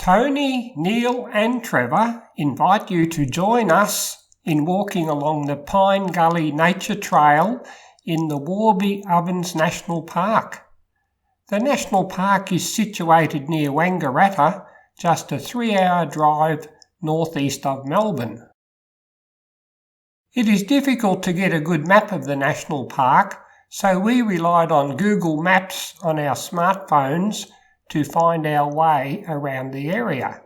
Tony, Neil and Trevor invite you to join us in walking along the Pine Gully Nature Trail in the Warby-Ranges National Park. The National Park is situated near Wangaratta, just a 3-hour drive northeast of Melbourne. It is difficult to get a good map of the National Park, so we relied on Google Maps on our smartphones to find our way around the area.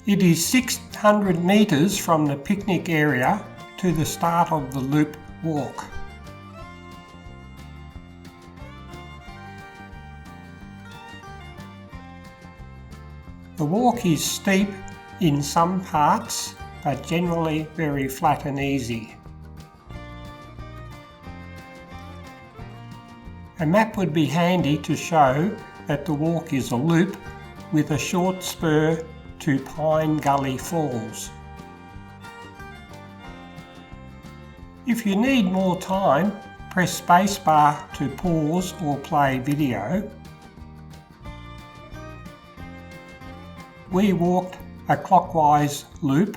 It is 600 metres from the picnic area to the start of the loop walk. The walk is steep in some parts, but generally very flat and easy. A map would be handy to show that the walk is a loop with a short spur to Pine Gully Falls. If you need more time, press spacebar to pause or play video. We walked a clockwise loop.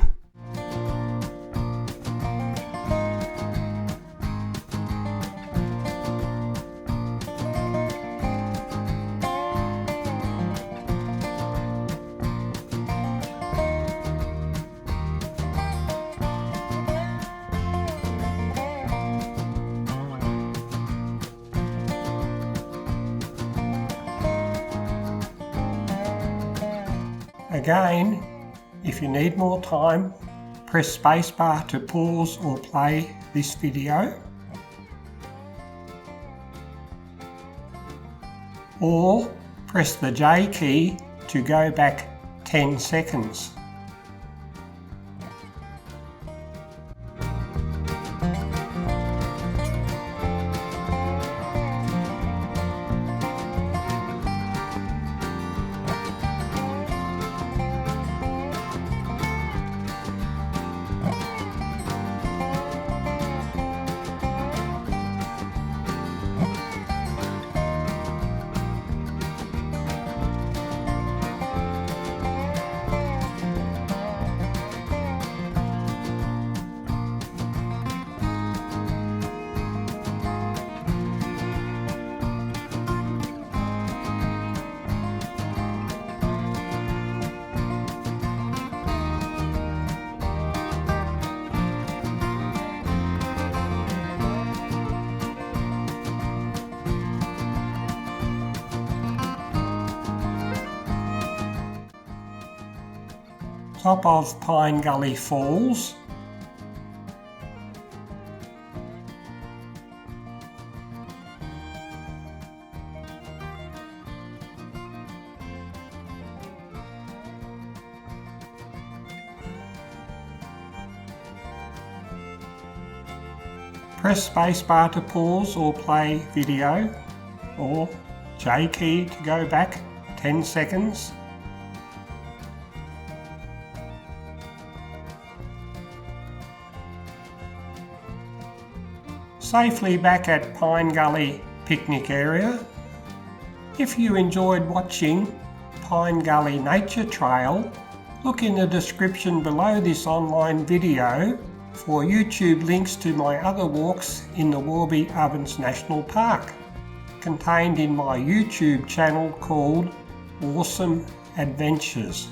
Again, if you need more time, press spacebar to pause or play this video, or press the J key to go back 10 seconds. Top of Pine Gully Falls. Press spacebar to pause or play video, or J key to go back 10 seconds. Safely back at Pine Gully picnic area. If you enjoyed watching Pine Gully Nature Trail, look in the description below this online video for YouTube links to my other walks in the Warby-Ranges National Park, contained in my YouTube channel called Awesome Adventures.